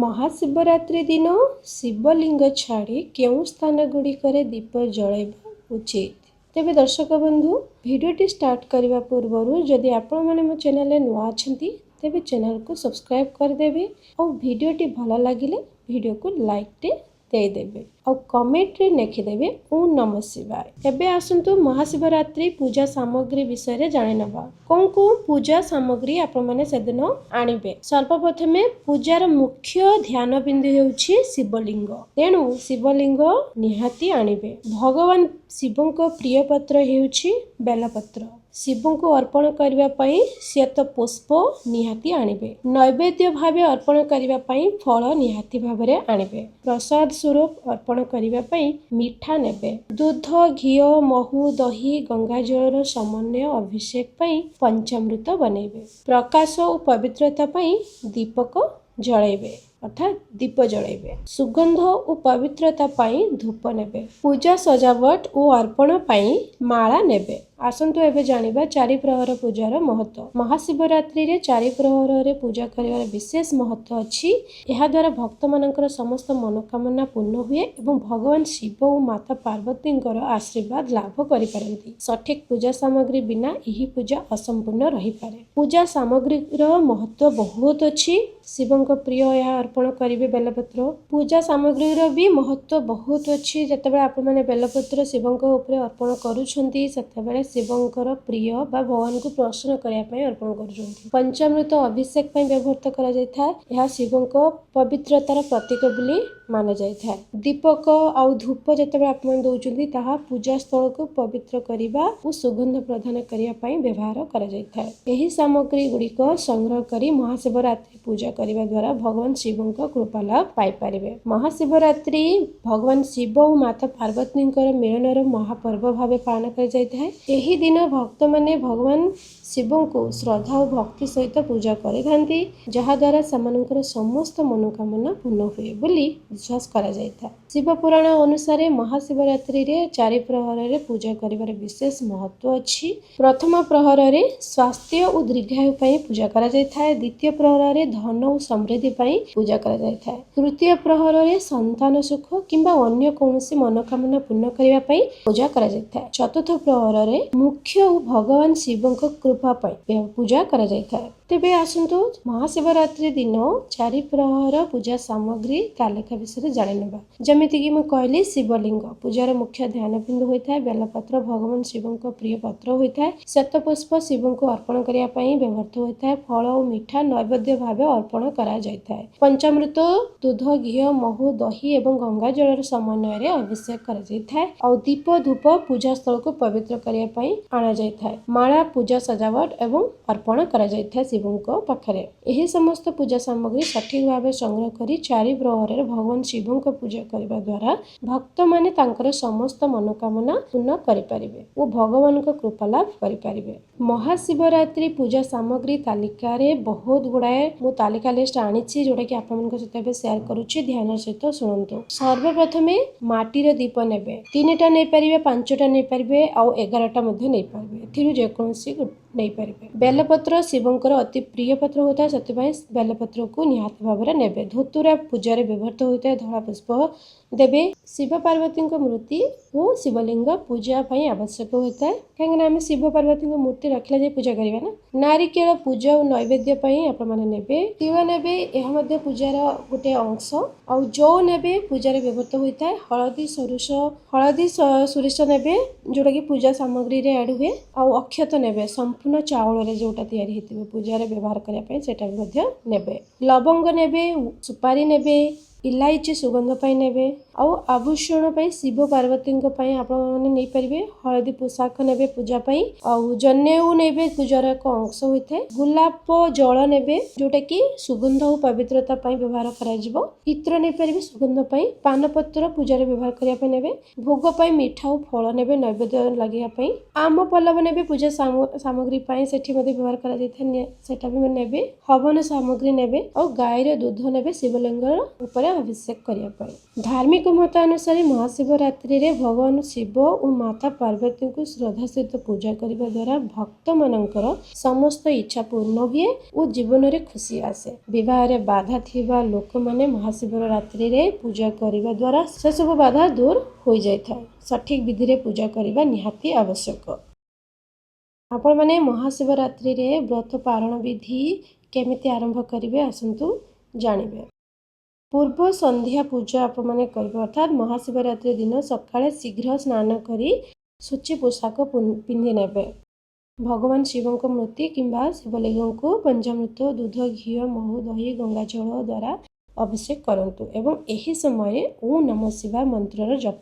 महाशिवरात्रि दिन शिवलिंग छाड़ी केउं स्थान गुड़िकर दीप जलाइबा उचित। तेबे दर्शक बंधु भिडियोटी स्टार्ट करने पूर्व जदि आपण मैंने मो चैनल नुआ अछंती तेबे चैनल को सब्सक्राइब करदेवे और भिडियोटी भल लगिले भिडियो को लाइक टे देदेवे और कमेंट रे लिखिदेवे ओम नमः शिवाय। एबे आसंतु महाशिवरात्रि पूजा सामग्री विषय रे जानि नबा। कौन पूजा सामग्री आपण माने सेदिन आनिबे। सर्वप्रथम पूजार मुख्य ध्यान बिंदु हेउछि शिवलिंग। तेणु शिवलिंग निहाती आनिबे। भगवान शिवंक प्रिय पत्र हेउछि बेलपत्र। शिवं को अर्पण करने श्वेत पुष्प निहाती आनिबे। नैवेद्य भावे अर्पण करने फल निहाती भावे आनिबे। प्रसाद स्वरूप अर्पण करने मीठा नेबे। दूध घी महू दही गंगाजल समन्वय अभिषेक पंचामृत बनैबे। प्रकाश और पवित्रता दीपक जलाइबे अर्थात दीप जलाइबे। सुगंध और पवित्रता धूप नेबे। पूजा सजावट और अर्पण माला नेबे। आसंतु एबे जानिबा चारि प्रहर पूजार महत्व। महाशिवरात्रि रे चारि प्रहर रे पूजा करिवार विशेष महत्व अछि। एहा द्वारा भक्त मानकर समस्त मनोकामना पूर्ण हुए एवं भगवान शिव और माता पार्वती आशीर्वाद लाभ करि पारंती। सठिक पूजा सामग्री बिना एही पूजा असंपूर्ण रही पारे। पूजा सामग्री रो महत्व बहुत अछि। शिवंक प्रिय यह अर्पण करिवे बेलपत्र। पूजा सामग्री रो भी महत्व बहुत अछि। जतबेले आपण माने बेलपत्र शिवंक ऊपर अर्पण करूछंती सेतबेले शिवंकर प्रिय बा भगवान को प्रसन्न करने ପାଇଁ अर्पण करूछंती। पंचामृत अभिषेक ପାଇଁ व्यवहृत करा जाय था। यह शिवंक पवित्रतार प्रतीक बोली माना जाय था। दीपक और धूप जतबेले आपण दउछंती ताहा पूजा स्थल को पवित्र करिबा और सुगंध प्रदान करिया ପାଇଁ व्यवहार करा जाय था। एही सामग्री गुडी को संग्रह करी महाशिवरात्रि पूजा करिबा द्वारा भगवान शिवंक कृपा लाभ पाई पारिबे। महाशिवरात्रि भगवान शिव और माता पार्वतींकर मिलनर महापर्व भावे पालन कर जाय था। एही दिन भक्त माने भगवान शिवं को श्रद्धा और भक्ति सहित पूजा करिथांती जहा द्वारा समानकर समस्त मनोकामना पूर्ण हुए बोली विश्वास करा जायता। शिव पुराण अनुसार महाशिवरात्रि रे चारि प्रहर रे पूजा करिवार विशेष महत्व अछि। प्रथम प्रहर रे स्वास्थ्य और दीर्घायु पई पूजा करा जायथा। द्वितीय प्रहर रे धन और समृद्धि पई पूजा करा जायथा। तृतीय प्रहर रे संतान सुख किंबा अन्य कोनोसी मनोकामना पूर्ण करिवा पई पूजा करा जायथा। चतुर्थ प्रहर रे मुख्य और भगवान शिवंक कृपा पई पूजा करा जायथा। तेबे आसंतु महाशिवरात्रि दिन चारि प्रहर पूजा सामग्री तालिका विषय जानि नेबा। जेमिति कि मैं कहली शिवलिंग पूजार मुख्य ध्यान बिंदु होइथा। बेलपत्र भगवान शिवंक प्रिय पत्र होइथा। श्वेत पुष्प शिवंक अर्पण करिया पई व्यवहृत होइथा। फल और मीठा नैवेद्य भावे अर्पण करा जायथा। पंचामृत दूध घी महू दही एवं गंगा जल समन्वय रे अभिषेक करा जायथा और दीप धूप पूजा स्थल को पवित्र करिया पई आना जायथा। माला पूजा सजावट एवं अर्पण करा जायथा शिवंक पाखरे। एही समस्त पूजा सामग्री सठिक भावे संग्रह करी चारि प्रहर रे भगवान शिवंक पूजा करिबा द्वारा भक्त माने तांकर समस्त मनोकामना पूर्ण करि पारिबे और भगवान को कृपा लाभ करि पारिबे। महाशिवरात्रि पूजा सामग्री तालिका रे बहुत गुडाए मो तालिका लिस्ट आनिछि जोटा कि आपण मानक सहित शेयर करूछि। ध्यान सहित सुनंतु। सर्वप्रथमे माटी रे दीप नेबे। 3टा नै परिबे 5टा नै परिबे और 11टा मध्ये नै परिबे। एथिरु जे कोनसी नै परिबे। बेलपत्र शिवंकर अति प्रिय पत्र होता है बेलपत्र को निहाती भाव नेबे। धतुरा पूजा रे व्यवहृत होता है। धला पुष्प देबे। शिव पार्वती मूर्ति और शिवलिंग पूजा पाई आवश्यक होता है कहीं आम शिव पार्वती मूर्ति रखला जाए पूजा करवा ना। नारिकेल पूजा और नैवेद्य आपण माने नेबे। तिळ नेबे यह मध्य पूजार गोटे अंश और जौ नेबे पूजा रे व्यवहृत होता है। हळदी सोरिष नेबे जोटा कि पूजा सामग्री रे ऐड हुए और अक्षत नेबे संपूर्ण चाउल रे जोटा तैयारी हेतिबे पूजा रे व्यवहार करिया पई सेटा मध्य नेबे। लवंग नेबे सुपारी नेबे इलायची सुगंध पाई नेबे और आभूषण पाई शिव पार्वती आपण माने नै परिबे। हळदी पोशाक नेबे पूजा पाई और जनेऊ नेबे पूजार एक अंश होइथे। गुलाब जल नेबे जोटा कि सुगंध और पवित्रता पाई व्यवहार करा जिवो। इत्र नै परिबे सुगंध पाई। पान पत्र पूजा रे व्यवहार करिया पाई नेबे। भोग पाई मीठा और फल नेबे नैवेद्य लागिया पाई। आम पल्लव नेबे पूजा सामग्री पाई सेठी मध्ये व्यवहार करा जायथे सेटा भी नेबे। हवन सामग्री नेबे और गाय रे दूध नेबे शिवलिंग ऊपर अभिषेक करिया पाई। धार्मिक पौराणिक मत अनुसार महाशिवरात्रि रे भगवान शिव और माता पार्वती को श्रद्धा सहित पूजा करने द्वारा भक्त मानकर समस्त इच्छा पूर्ण हुए और जीवन में खुशी आसे। विवाह रे बाधा थिबा लोक माने महाशिवरात्रि रे पूजा करने द्वारा से सब बाधा दूर हो जाए। सठिक विधि रे पूजा करने निहाती आवश्यक। आपण माने महाशिवरात्रि रे व्रत पारण विधि केमिति आरंभ करिवे आसंतु जानिबे। पूर्व संध्या पूजा आप मैंने करेंगे अर्थात महाशिवरात्रि दिन सकाଳେ शीघ्र स्नान करी सूची पोशाक पिंधि नेबे। भगवान शिवों मूर्ति किंबा शिवलिंग को पंचामृत दूध घी महू दही गंगाजल द्वारा अभिषेक करंतु एवं एही समय ओम नमः शिवाय मंत्र जप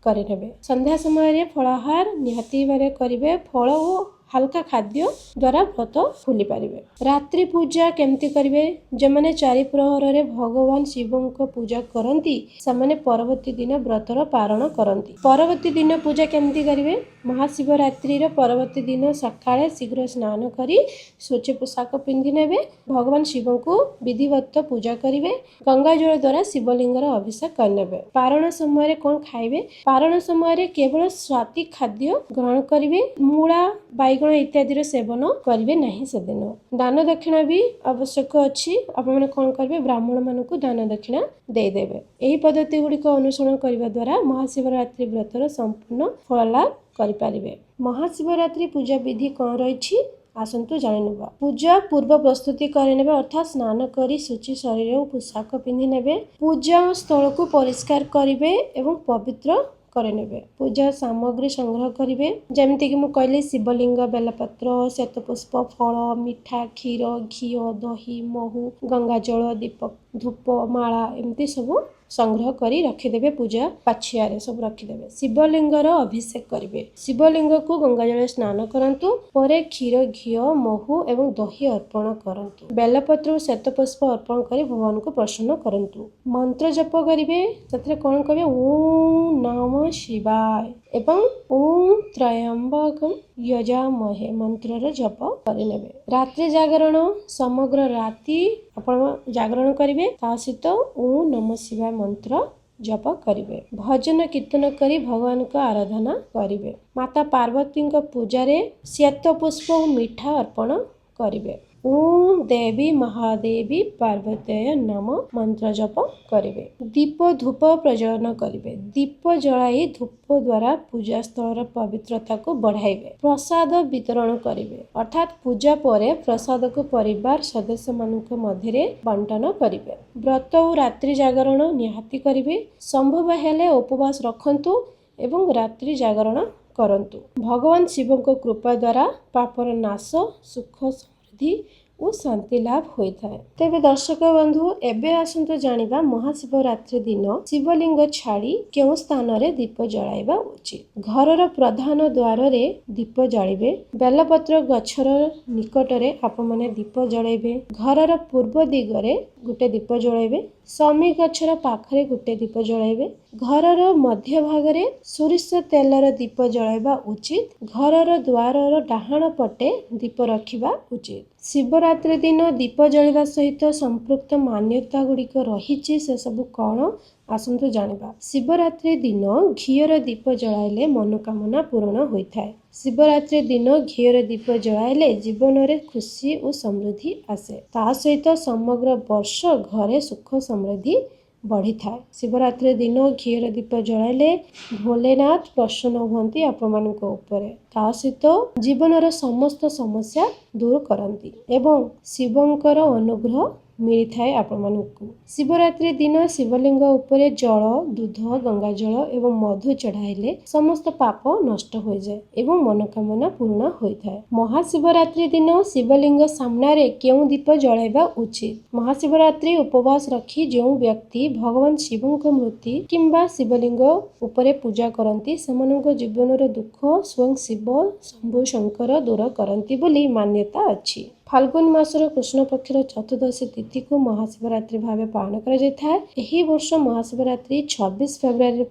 करेंगे। संध्या समय फलाहार निहाती भावे करेंगे। फल और हल्का खाद्य द्वारा व्रत खुली पारिबे। रात्रि पूजा केमती करिवे? जमाने चारि प्रहर रे भगवान शिवों को पूजा करंती समाने परवर्ती दिन व्रतर पारण करंती। परवर्ती दिन पूजा केमती करिवे? महाशिवरात्रि रे परवर्ती दिन सकाळे शीघ्र स्नान करी स्वच्छ पोशाक पिंधि नेबे। भगवान शिवों को विधिवत पूजा करिवे। गंगा जल द्वारा शिवलिंगर अभिषेक करनेबे। पारण समय कोन खाइबे? पारण समय केवल स्वात्विक खाद्य ग्रहण करिवे। मूला बैगण इत्यादि सेवन करेंगे नहीं से दिन। दान दक्षिणा भी आवश्यक अच्छी। आपने कौन करेंगे? ब्राह्मण मान को दान दक्षिणा देदेवे। यही पद्धति गुड़िक अनुसरण करने द्वारा महाशिवरात्रि व्रतर संपूर्ण फल लाभ करें। महाशिवरात्रि पूजा विधि कौन रही आसंतु जानिनेबा। पूजा पूर्व प्रस्तुति करें अर्थात स्नान करी सूची शरीर और पोशाक पिंधि नेबे। पूजा स्थल को परिष्कार करेंगे एवं पवित्र करेनेबे। पूजा सामग्री संग्रह करेंगे जमीती कि मुझे कहली शिवलिंग बेलपत्र श्वेतपुष्प फल मिठा क्षीर घी दही महू गंगाजल दीपक धूप माला एमती सब संग्रह करी रखिदेवे। पूजा पाछिया सब रखिदेवे। शिवलिंगर अभिषेक करेंगे। शिवलिंग को गंगाजल स्नान करंतु परे क्षीर घी महू एवं दही अर्पण करंतु। बेलपत्र श्वेतपुष्प अर्पण कर भगवान को प्रसन्न करंतु। मंत्र जप करेंगे। से कौन करेंगे? ओम नमः शिवाय एवं ओम त्रयंबकम यजामहे मंत्र जप करेंगे। रात्रि जागरण समग्र राति आपण जागरण करेंगे। ता सहित ओम नमः शिवाय मंत्र जप करेंगे। भजन कीर्तन करी भगवान को आराधना करेंगे। माता पार्वती पूजा रे श्वेत पुष्प मिठा अर्पण करेंगे। ओम देवी महादेवी पार्वती नाम मंत्र जप करेंगे। दीप धूप प्रज्वलन करेंगे। दीप जलाई धूप द्वारा पूजा स्थल पवित्रता को बढ़ाइबे। प्रसाद वितरण करेंगे अर्थात पूजा पर प्रसाद को परिवार सदस्य मानक मध्य बंटन करेंगे। व्रत और रात्रि जागरण निहाती करेंगे। संभव हेले उपवास रखंतु एवं रात्रि जागरण करंतु। भगवान शिव कृपा द्वारा पापर नाश सुख समृद्धि और शांति लाभ होता है। तेबे दर्शक बंधु एबे आसंतु जानिबा महाशिवरात्रि दिन शिवलिंग छाड़ी केउ स्थान रे दीप जलाइबा उचित। घरर प्रधान द्वार रे दीप जलाइबे। बेलपत्र गछर निकट रे आप माने दीप जलाइबे। घरर पूर्व दिगरे गुटे दीप जलाइबे। समी गछर पाखरे गुटे दीप जलाइबे। घरर मध्य भागरे सोरिष तेलर दीप जलाइबा उचित। घरर द्वारर डाहाण पटे दीप रखिबा उचित। शिवरात्रि दिन दीप जलिबा सहित संपृक्त मान्यता गुड़िक रही से सब कौन आसंतु जानिबा। शिवरात्रि दिन घीर दीप जलाइले मनोकामना पूर्ण होता है। शिवरात्रि दिन घीर दीप जलाइले जीवन में खुशी और समृद्धि आसे। ता सहित समग्र वर्ष घरे सुख समृद्धि बढ़ी था। शिवरात्रि दिन घीर दीप जलाइले भोलेनाथ प्रसन्न हुंती आपण मानक ऊपर। ता सहित जीवनर समस्त समस्या दूर करती एवं शिवंकर अनुग्रह मिली थाए आपण मानकु। शिवरात्रि दिन शिवलिंग उपरे जल दूध गंगाजल एवं मधु चढ़ाइले समस्त पाप नष्ट हो जाए एवं मनोकामना पूर्ण होता है। महाशिवरात्रि दिन शिवलिंग सामने केउ दीप जलाइबा उचित। महाशिवरात्रि उपवास रखी जो व्यक्ति भगवान शिवଙ୍କ मूर्ति किंबा शिवलिंग उपरे पूजा करती सेमानक जीवनर दुख स्वयं शिव शंभु शंकर दूर करती बोली मान्यता अच्छी। फाल्गुन मासर कृष्ण पक्षर चतुर्दशी तिथि को महाशिवरात्रि भाव पालन कर वर्ष महाशिवरात्रि 26 फेब्रुआरी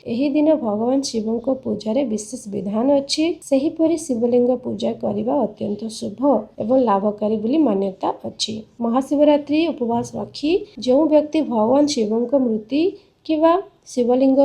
एही दिन भगवान शिव पूजा रे विशेष विधान अच्छी। सेहीपरि शिवलिंग पूजा करने अत्यंत शुभ एवं लाभकारी बोली मान्यता अच्छी। महाशिवरात्रि उपवास रखी जो व्यक्ति भगवान शिवଙ୍କ मूर्ति किंवा शिवलिंग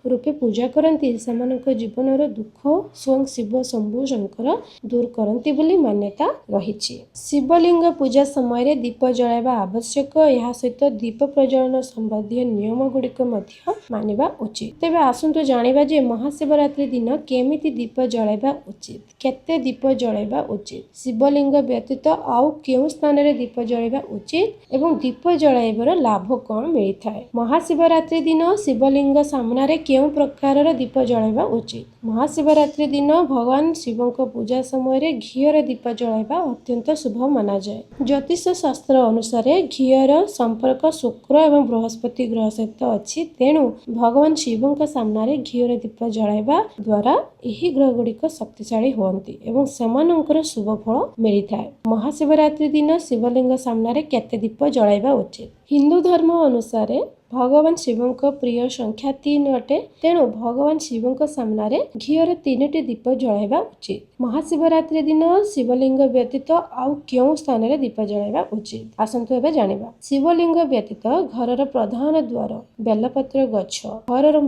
रूपे पूजा करती सेमानक जीवनर दुख स्वयं शिव शंभु शंकर दूर करती बोली मान्यता रही। शिवलिंग पूजा समय दीप जलाइबा आवश्यक। यह सहित दीप प्रज्वलन संबंधी नियम गुड़िक मानिबा उचित। तेबे आसंतु जानिबा जे महाशिवरात्रि दिन केमिति दीप जलाइबा उचित, केते दीप जलाइबा उचित, शिवलिंग व्यतीत आउ केउ स्थान रे दीप जलाइबा उचित एवं दीप जलाइबार लाभ कौन मिलता है। महाशिवरात्रि दिन शिवलिंग सामने केउ प्रकार दीप जलाइबा उचित। महाशिवरात्रि दिन भगवान शिव पूजा समय घीर दीप जलाइबा अत्यंत शुभ माना जाए। ज्योतिष शास्त्र अनुसार घीर संपर्क शुक्र एवं बृहस्पति ग्रह सहित अच्छी, तेणु भगवान शिव सामने घीर दीप जलाइबा द्वारा यही ग्रह गुड़िक शक्तिशाली हुअन्ति एवं सेमानंकर शुभ फल मिलता है। महाशिवरात्रि दिन शिवलिंग सामने केते दीप जलाइबा उचित। हिंदू धर्म अनुसार भगवान शिव प्रिय संख्या 3 अटे, तेणु भगवान शिव सामने घीर 3टी दीप जलाइबा उचित। महाशिवरात्रि दिन शिवलिंग व्यतीत आउ क्यों स्थान रे दीप जलाइबा उचित, आसंतु एबे जानिबा। शिवलिंग व्यतीत घरर प्रधान द्वार, बेलपत्र गछ, घरर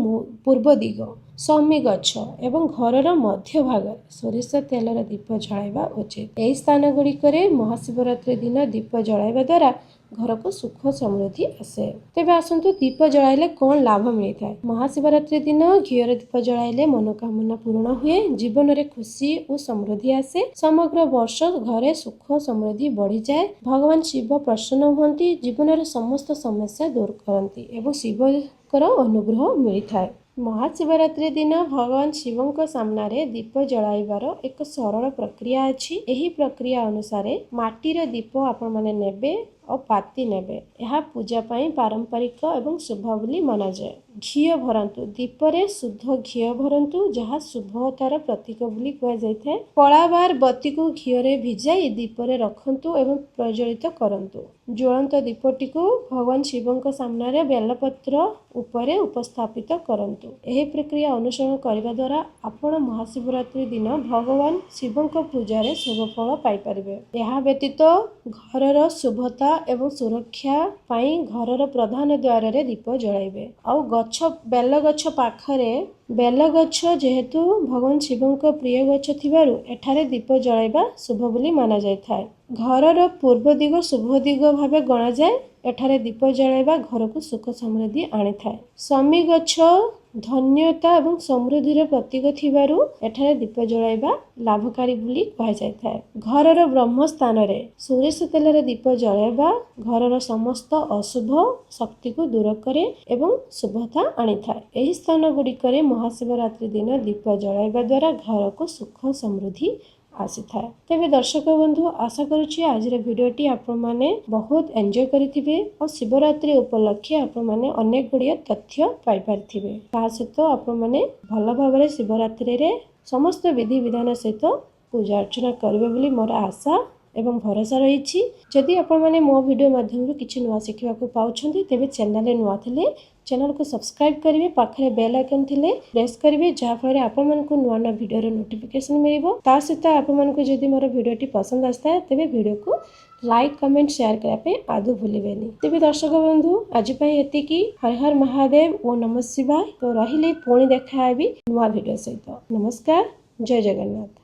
पूर्व दिग, शमी गछ एवं घरर मध्य भाग सोरिष तेलर दीप जलाइबा उचित। एही स्थान गुड़िकरे महाशिवरात्रि दिन दीप जलाइबा द्वारा घर को सुख समृद्धि आसे। तेबे आसंतु दीप जलाइले कौन लाभ मिलता है। महाशिवरात्रि दिन घीर दीप जलाइले मनोकामना पूर्ण हुए, जीवन रे खुशी और समृद्धि आसे, समग्र वर्ष घरे सुख समृद्धि बढ़ी जाए, भगवान शिव प्रसन्न हुअन्ति, जीवन रे समस्त समस्या दूर करती एवं शिवकर अनुग्रह मिलता है। महाशिवरात्रि दिन भगवान शिव सामने दीप जलाइबार एक सरल प्रक्रिया अछि। एही प्रक्रिया अनुसार माटीर दीप आपण माने नेबे और पाती नेबे। यह पूजा पाई पारंपरिक एवं शुभ बोली माना जाए। घी भरंतु, दीपरे शुद्ध घी भरंतु, जहाँ शुभतार प्रतीक बोली कह जाए। कलाबार बत्ती को घीरे भिजाई दीपरे रखंतु एवं प्रज्वलित करंतु। ज्वलंत दीपटी को भगवान शिव सामने बेलपत्र उपरे उपस्थापित करंतु। यही प्रक्रिया अनुसरण करने द्वारा आपण महाशिवरात्रि दिन भगवान शिव पूजा रे शुभ फल पाई परिबे। यह व्यतीत घरर शुभता एवं सुरक्षा पाई घरर प्रधान द्वार रे दीप जलाइबे। आउ गछ, बेल गछ पाखरे, बेल गछ जेहेतु भगवान शिव प्रिय गछ थिबारु एठारे दीप जलाइबा शुभ बोली माना जाए। घरर पूर्व दिग शुभ दिग भावे गणा जाए। एठारे दीप जलाइबा घर को सुख समृद्धि आनी थाए। शमी गछ धन्यता एवं समृद्धि प्रतीक थिबारु एठारे दीप जलाइबा लाभकारी बोली कह जाए। घरर ब्रह्म स्थान रे सोरिष तेल रे दीप जलाइबा घरर समस्त अशुभ शक्ति को दूर करे एवं शुभता आनी थाए। एही स्थान गुड़िकरे महाशिवरात्रि दिन दीप जलाइबा द्वारा घर को सुख समृद्धि आसी थाए। तेबे दर्शक बंधु, आशा करुछि आज भिडियोटी आपण माने बहुत एंजॉय करिथिबे और शिवरात्रि उपलक्षे आपण माने अनेक गुड़िया तथ्य पाई पारिथिबे। ता सहित आपण माने भल भाबरे शिवरात्रि रे समस्त विधि विधान सहित पूजा अर्चना करिवे बोली मोर आशा एवं भरोसा रही। जदि आपण माने मो वीडियो माध्यम किछि नुआ शिखिबा को पाउछन्ती तेबे चैनल नुआ थिले चैनल को सब्सक्राइब करिवे, पाखरे बेल आइकन थिले प्रेस करिवे, जहा फल आपण मानकु नुआ नुआ वीडियो रे नोटिफिकेशन मिलिबो। ता सहित आपण मानकु जदि मोर वीडियोटी पसंद आस्ता है तेबे वीडियो को लाइक कमेंट शेयर करा पे आदु भूलिबेनी। तेबे दर्शक बंधु, आज पई एतिकी। हर हर महादेव ओ नमः शिवाय। तो रहिले पुणी देखा हेबी नुआ वीडियो सहित। नमस्कार, जय जगन्नाथ।